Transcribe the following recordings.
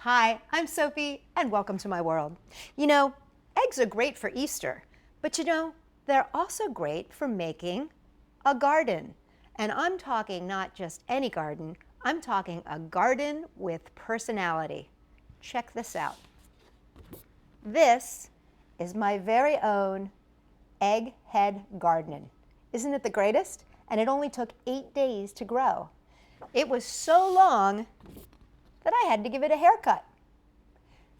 Hi, I'm Sophie, and welcome to my world. You know, eggs are great for Easter, but they're also great for making a garden. And I'm talking not just any garden, I'm talking a garden with personality. Check this out. This is my very own egg head garden. Isn't it the greatest? And it only took 8 days to grow. It was so long that I had to give it a haircut.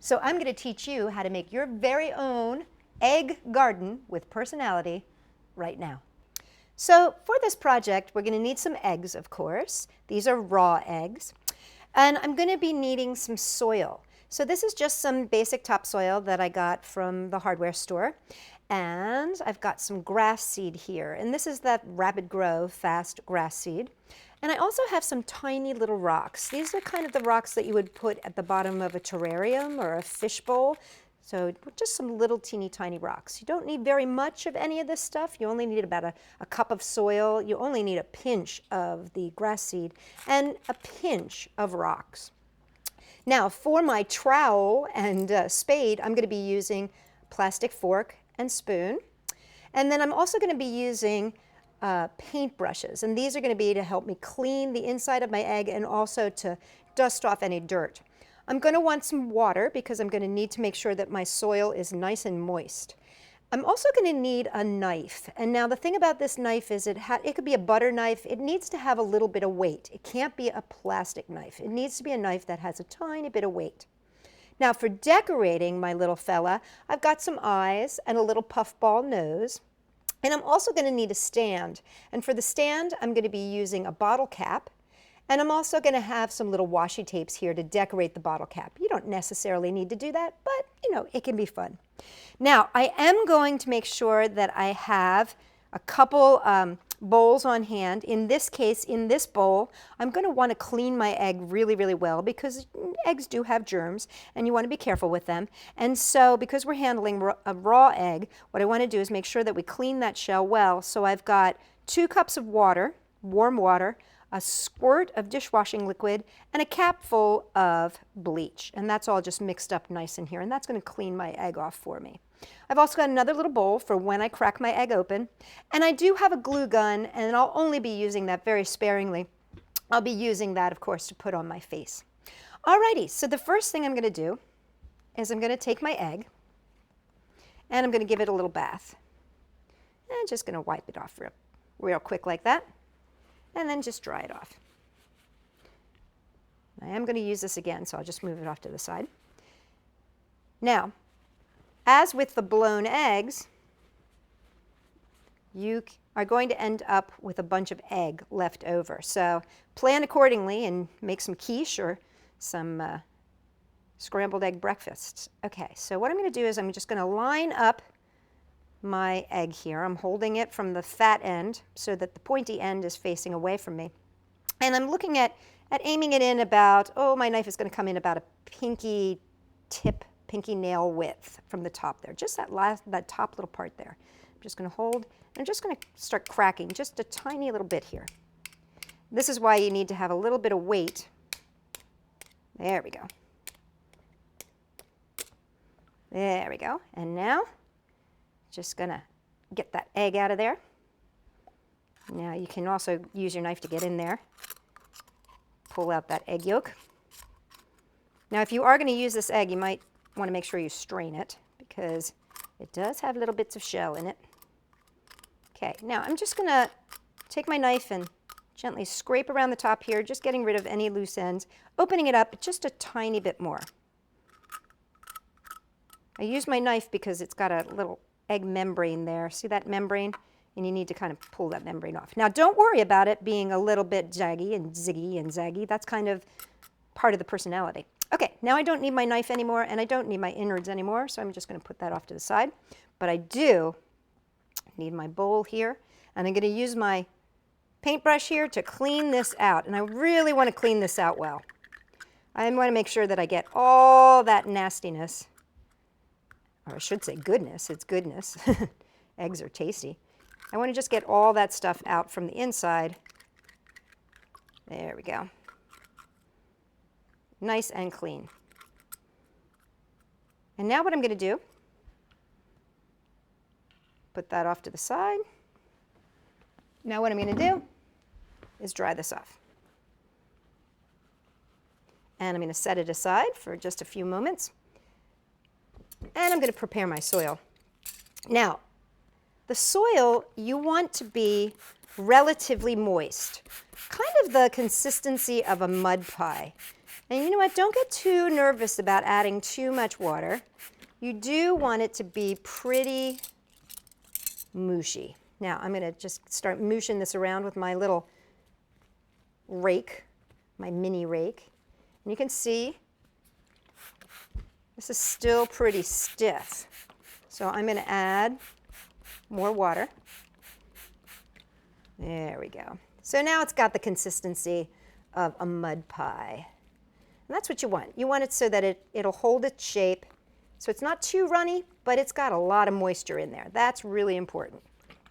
So I'm going to teach you how to make your very own egg garden with personality right now. So for this project, we're going to need some eggs, of course. These are raw eggs. And I'm going to be needing some soil. So this is just some basic topsoil that I got from the hardware store. And I've got some grass seed here. And this is that rapid grow, fast grass seed. And I also have some tiny little rocks. These are kind of the rocks that you would put at the bottom of a terrarium or a fish bowl. So just some little teeny tiny rocks. You don't need very much of any of this stuff. You only need about a cup of soil. You only need a pinch of the grass seed and a pinch of rocks. Now for my trowel and spade, I'm going to be using plastic fork and spoon. And then I'm also going to be using paint brushes, and these are going to be to help me clean the inside of my egg and also to dust off any dirt. I'm going to want some water because I'm going to need to make sure that my soil is nice and moist. I'm also going to need a knife, and now the thing about this knife is it could be a butter knife. It needs to have a little bit of weight. It can't be a plastic knife. It needs to be a knife that has a tiny bit of weight. Now for decorating my little fella, I've got some eyes and a little puffball nose. And I'm also going to need a stand. And for the stand, I'm going to be using a bottle cap. And I'm also going to have some little washi tapes here to decorate the bottle cap. You don't necessarily need to do that, but it can be fun. Now, I am going to make sure that I have a couple bowls on hand. In this case, in this bowl, I'm going to want to clean my egg really, really well because eggs do have germs and you want to be careful with them. And so because we're handling a raw egg, what I want to do is make sure that we clean that shell well. So I've got 2 cups of water, warm water, a squirt of dishwashing liquid, and a cap full of bleach. And that's all just mixed up nice in here. And that's going to clean my egg off for me. I've also got another little bowl for when I crack my egg open. And I do have a glue gun, and I'll only be using that very sparingly. I'll be using that, of course, to put on my face. Alrighty, so the first thing I'm going to do is I'm going to take my egg, and I'm going to give it a little bath. And just going to wipe it off real quick like that. And then just dry it off. I am going to use this again, so I'll just move it off to the side. Now, as with the blown eggs, you are going to end up with a bunch of egg left over. So plan accordingly and make some quiche or some scrambled egg breakfasts. Okay, so what I'm going to do is I'm just going to line up my egg here. I'm holding it from the fat end so that the pointy end is facing away from me. And I'm looking at aiming it in about, my knife is going to come in about a pinky tip, pinky nail width from the top there. Just that top little part there. I'm just going to hold, and I'm just going to start cracking just a tiny little bit here. This is why you need to have a little bit of weight. There we go. There we go. And now, just going to get that egg out of there. Now you can also use your knife to get in there. Pull out that egg yolk. Now if you are going to use this egg, you might want to make sure you strain it because it does have little bits of shell in it. Okay, now I'm just going to take my knife and gently scrape around the top here, just getting rid of any loose ends, opening it up just a tiny bit more. I use my knife because it's got a little egg membrane there. See that membrane? And you need to kind of pull that membrane off. Now don't worry about it being a little bit jaggy and ziggy and zaggy. That's kind of part of the personality. Okay, now I don't need my knife anymore and I don't need my innards anymore, so I'm just going to put that off to the side. But I do need my bowl here, and I'm going to use my paintbrush here to clean this out. And I really want to clean this out well. I want to make sure that I get all that nastiness, or I should say goodness. It's goodness. Eggs are tasty. I want to just get all that stuff out from the inside. There we go. Nice and clean. And now what I'm going to do, put that off to the side. Now what I'm going to do is dry this off. And I'm going to set it aside for just a few moments. And I'm going to prepare my soil. Now, the soil you want to be relatively moist, kind of the consistency of a mud pie. And you know what, don't get too nervous about adding too much water. You do want it to be pretty mushy. Now I'm going to just start mooshing this around with my little rake, my mini rake. And you can see this is still pretty stiff. So I'm going to add more water. There we go. So now it's got the consistency of a mud pie. And that's what you want. You want it so that it'll hold its shape. So it's not too runny, but it's got a lot of moisture in there. That's really important.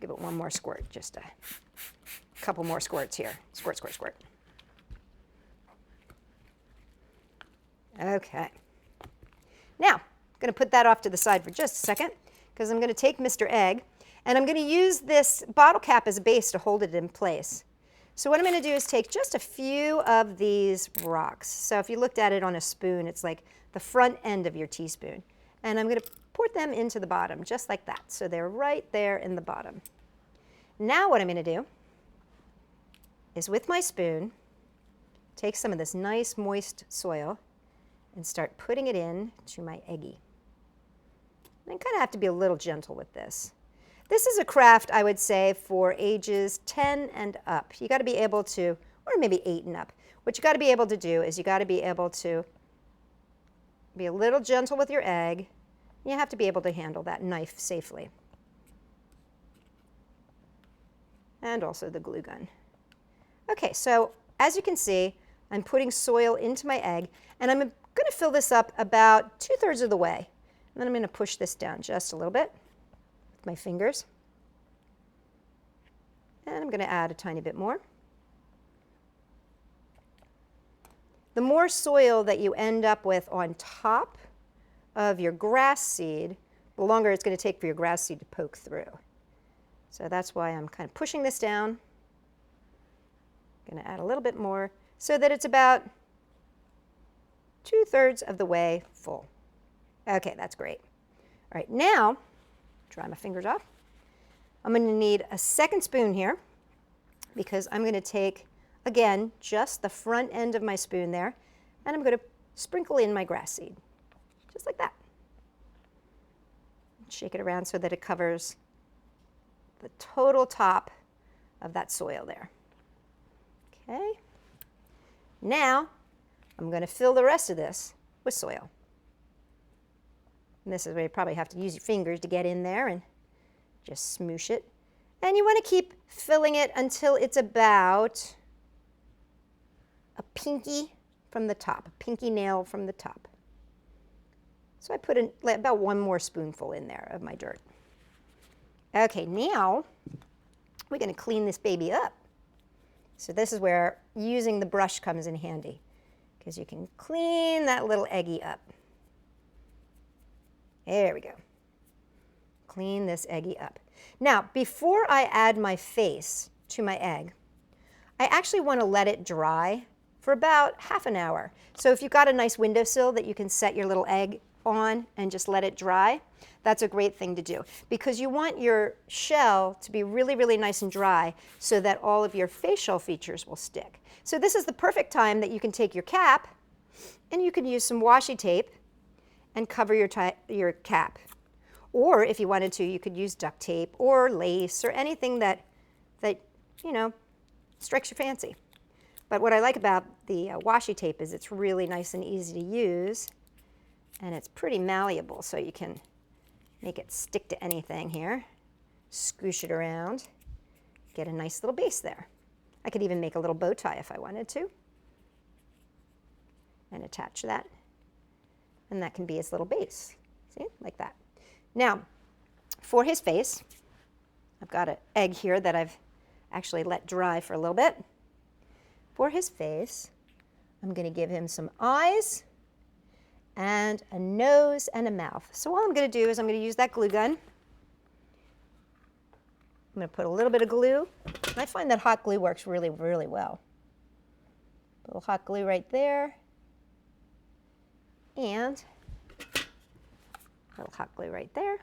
Give it one more squirt, just a couple more squirts here. Squirt, squirt, squirt. Okay. Now, I'm going to put that off to the side for just a second because I'm going to take Mr. Egg and I'm going to use this bottle cap as a base to hold it in place. So what I'm going to do is take just a few of these rocks. So if you looked at it on a spoon, it's like the front end of your teaspoon. And I'm going to pour them into the bottom just like that. So they're right there in the bottom. Now what I'm going to do is with my spoon, take some of this nice moist soil and start putting it in to my eggie. And I kind of have to be a little gentle with this. This is a craft, I would say, for ages 10 and up. You got to be able to, or maybe 8 and up. What you got to be able to do is you got to be able to be a little gentle with your egg. You have to be able to handle that knife safely. And also the glue gun. Okay, so as you can see, I'm putting soil into my egg, and I'm going to fill this up about 2/3 of the way. And then I'm going to push this down just a little bit with my fingers. And I'm going to add a tiny bit more. The more soil that you end up with on top of your grass seed, the longer it's going to take for your grass seed to poke through. So that's why I'm kind of pushing this down. I'm going to add a little bit more so that it's about 2/3 of the way full. Okay, that's great. All right, now, dry my fingers off. I'm going to need a second spoon here because I'm going to take, again, just the front end of my spoon there, and I'm going to sprinkle in my grass seed, just like that. Shake it around so that it covers the total top of that soil there. Okay. Now, I'm going to fill the rest of this with soil. And this is where you probably have to use your fingers to get in there and just smoosh it. And you want to keep filling it until it's about a pinky from the top, a pinky nail from the top. So I put in about one more spoonful in there of my dirt. Okay, now we're going to clean this baby up. So this is where using the brush comes in handy, because you can clean that little eggie up. There we go. Clean this eggie up. Now, before I add my face to my egg, I actually want to let it dry for about half an hour. So if you've got a nice windowsill that you can set your little egg on and just let it dry, that's a great thing to do, because you want your shell to be really, really nice and dry so that all of your facial features will stick. So this is the perfect time that you can take your cap and you can use some washi tape and cover your cap. Or if you wanted to, you could use duct tape or lace or anything that you know, strikes your fancy. But what I like about the washi tape is it's really nice and easy to use, and it's pretty malleable, so you can make it stick to anything here. Scoosh it around, get a nice little base there. I could even make a little bow tie if I wanted to, and attach that. And that can be his little base, see, like that. Now, for his face, I've got an egg here that I've actually let dry for a little bit. For his face, I'm going to give him some eyes and a nose and a mouth. So all I'm going to do is I'm going to use that glue gun. I'm going to put a little bit of glue. I find that hot glue works really, really well. A little hot glue right there. And a little hot glue right there.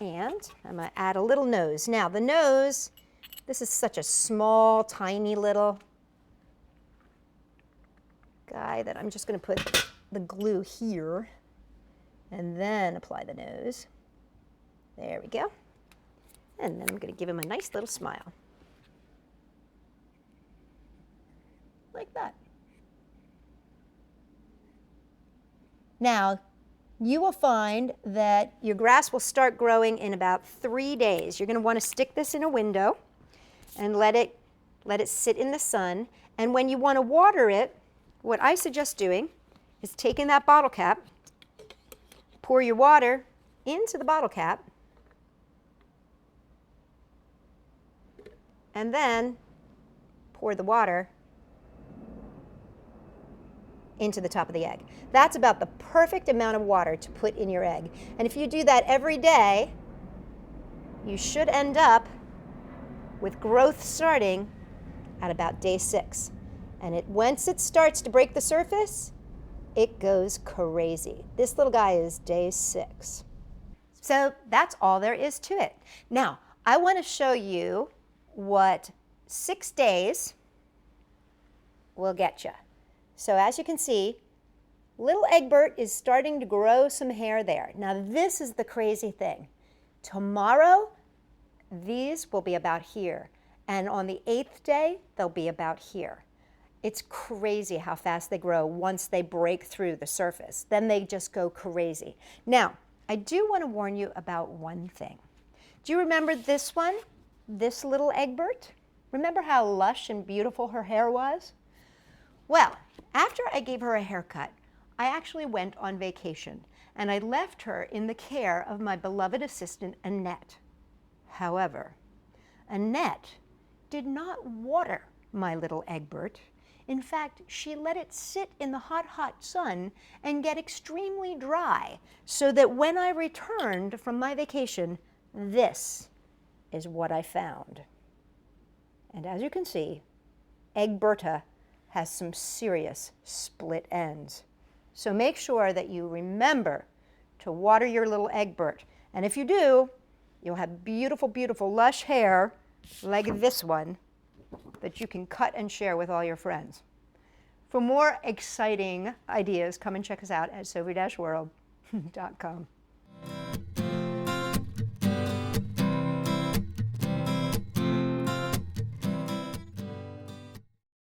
And I'm going to add a little nose. Now the nose, this is such a small, tiny little guy that I'm just going to put the glue here and then apply the nose. There we go. And then I'm going to give him a nice little smile. Like that. Now, you will find that your grass will start growing in about 3 days. You're going to want to stick this in a window and let it sit in the sun. And when you want to water it, what I suggest doing is taking that bottle cap, pour your water into the bottle cap, and then pour the water into the top of the egg. That's about the perfect amount of water to put in your egg. And if you do that every day, you should end up with growth starting at about day 6. And once it starts to break the surface, it goes crazy. This little guy is day 6. So that's all there is to it. Now, I want to show you what 6 days will get you. So as you can see, little Egbert is starting to grow some hair there. Now this is the crazy thing. Tomorrow, these will be about here. And on the 8th day, they'll be about here. It's crazy how fast they grow once they break through the surface. Then they just go crazy. Now, I do want to warn you about one thing. Do you remember this one? This little Egbert? Remember how lush and beautiful her hair was? Well, after I gave her a haircut, I actually went on vacation and I left her in the care of my beloved assistant, Annette. However, Annette did not water my little Egbert. In fact, she let it sit in the hot, hot sun and get extremely dry so that when I returned from my vacation, this is what I found. And as you can see, Egberta has some serious split ends. So make sure that you remember to water your little Egbert. And if you do, you'll have beautiful, beautiful lush hair like this one that you can cut and share with all your friends. For more exciting ideas, come and check us out at Sophie-World.com.